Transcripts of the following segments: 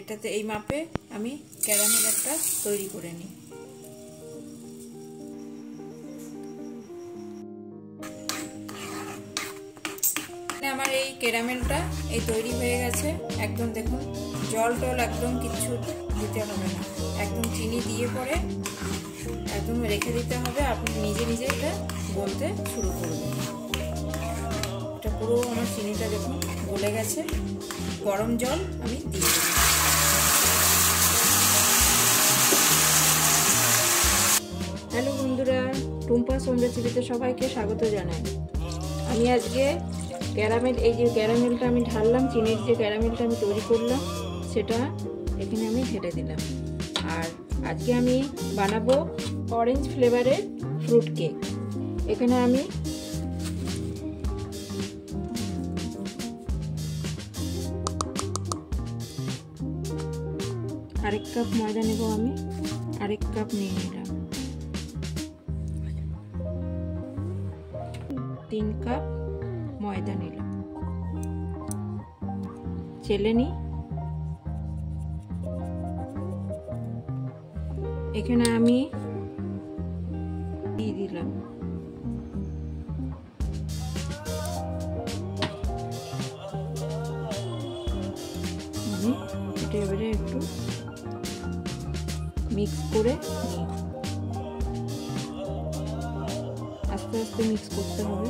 এটাতে এই মাপে আমি ক্যারামেল একটা তৈরি করে নিই। আমার এই ক্যারামেলটা এই তৈরি হয়ে গেছে। একদম দেখুন জল টল একদম কিচ্ছু দিতে হবে না, একদম চিনি দিয়ে পরে একদম রেখে দিতে হবে। আপনি নিজে নিজে এটা গলতে শুরু করবেন। এটা পুরো আমার চিনিটা দেখুন গলে গেছে। গরম জল আমি দিয়ে দেব। হ্যালো বন্ধুরা, টুম্পাস হোম রেসিপিতে সবাইকে স্বাগত জানাই। আমি আজকে ক্যারামেল, এই যে ক্যারামেলটা আমি ঢাললাম, চিনির যে ক্যারামেলটা আমি তৈরি করলাম সেটা এখানে আমি ঢেলে দিলাম। আর আজকে আমি বানাবো অরেঞ্জ ফ্লেভারের ফ্রুট কেক। এখানে আমি আরেক কাপ ময়দা নেব। আমি আরেক কাপ নিয়ে নিলাম। 3 কাপ ময়দা নিলাম। চেলে নিই। এখানে আমি দিয়ে দিলাম এটা এবারে একটু মিক্স করে নিই। আস্তে আস্তে মিক্স করতে হবে।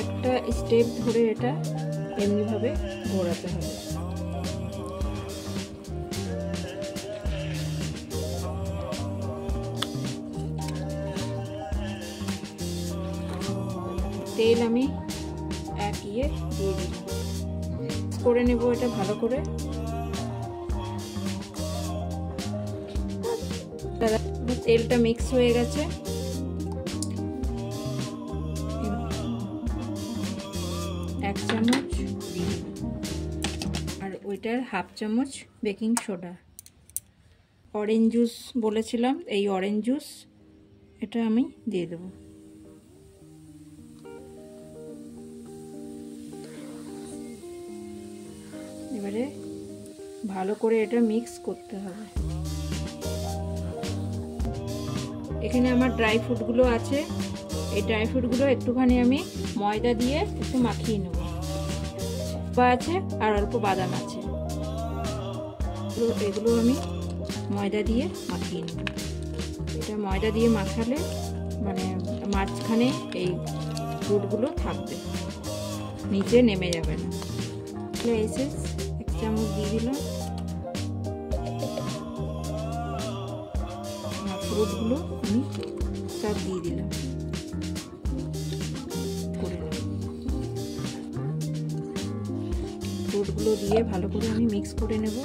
একটা স্টেপ ধরে এটা এমনিভাবে ঘোরাতে হবে। তেল আমি এক দিয়ে দিলাম। করে নেব এটা ভালো করে। তেলটা মিক্স হয়ে গেছে। এক চামচ দিয়ে আর ওইটার হাফ চামচ বেকিং সোডা। অরেঞ্জ জুস বলেছিলাম, এই অরেঞ্জ জুস এটা আমি দিয়ে দেবো। এবারে ভালো করে এটা মিক্স করতে হবে। এখানে আমার ড্রাই ফ্রুটগুলো আছে। এই ড্রাই ফ্রুটগুলো একটুখানি আমি ময়দা দিয়ে একটু মাখিয়ে নেব। আছে আর অল্প বাদাম আছে, এগুলো আমি ময়দা দিয়ে মাখিয়ে নেব। এটা ময়দা দিয়ে মাখালে মানে মাঝখানে এই ফ্রুটগুলো থাকবে, নিচে নেমে যাবে না। এসে এক চামচ দিয়ে দিলাম। ফ্রুটগুলো আমি সব দিয়ে দিলাম। ফ্রুটগুলো দিয়ে ভালো করে আমি মিক্স করে নেব।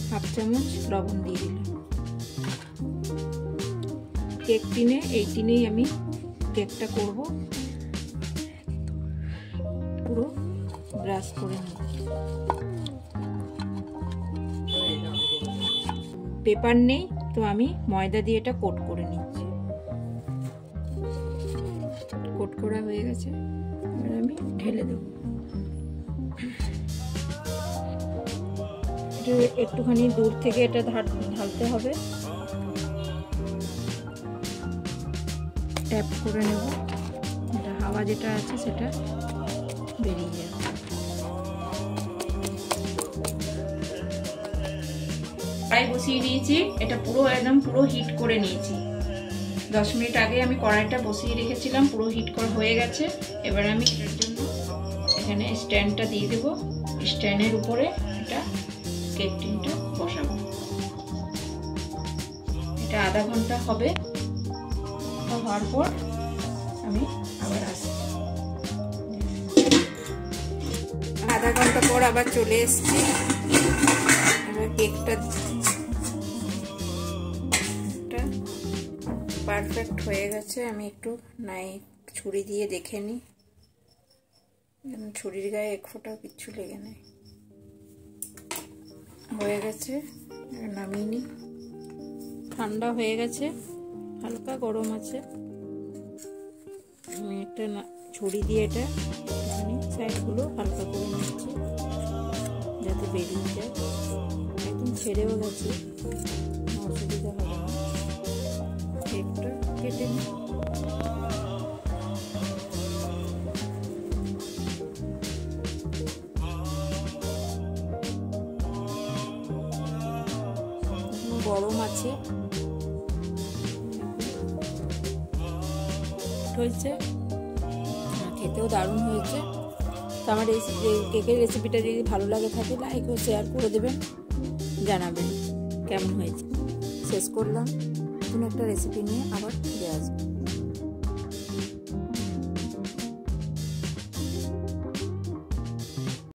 হাফ চামচ লবণ দিয়ে দিলাম। কেক টিনে, এই টিনেই আমি কেকটা করব। পুরো ব্রাশ করে নেব। পেপার নেই তো আমি ময়দা দিয়ে এটা কোট করে নিচ্ছি। কোট করা হয়ে গেছে, এবার আমি ঢেলে দেব। একটুখানি দূর থেকে এটা ঢালতে হবে। ট্যাপ করে নেব, এটা হাওয়া যেটা আছে সেটা বেরিয়ে যাবে। কড়াই বসিয়ে দিয়েছি, এটা পুরো একদম পুরো হিট করে নিয়েছি। 10 মিনিট আগে আমি কড়াইটা বসিয়ে রেখেছিলাম, পুরো হিট করা হয়ে গেছে। এবার আমি এটার জন্য এখানে স্ট্যান্ডটা দিয়ে দেবো। স্ট্যান্ডের উপরে এটা কেক টিনটা বসাবো। এটা আধা ঘন্টা হবে। হওয়ার পর আমি আবার আসি। আধা ঘন্টা পর আবার চলে এসেছি। এবার কেকটা পারফেক্ট হয়ে গেছে। আমি একটু ছুরি দিয়ে দেখে নিই। ছুরির গায়ে এক ফোঁটাও কিচ্ছু লেগে নেই। হয়ে গেছে, নামিয়ে নিই। ঠান্ডা হয়ে গেছে, হালকা গরম আছে। আমি একটা ছুরি দিয়ে এটা একটুখানি সাইডগুলো হালকা করে নিচ্ছি যাতে বেরিয়ে যায়। একদম ছেড়েও গেছে, অসুবিধা হবে না। কেকটা কেটে নিই। গরম আছে, হয়েছে, খেতেও দারুণ হয়েছে। তো আমার এই কেকের রেসিপিটা যদি ভালো লাগে থাকে লাইক ও শেয়ার করে দেবেন, জানাবেন কেমন হয়েছে। শেষ করলাম, নতুন একটা রেসিপি নিয়ে আবার ফিরে আসবো।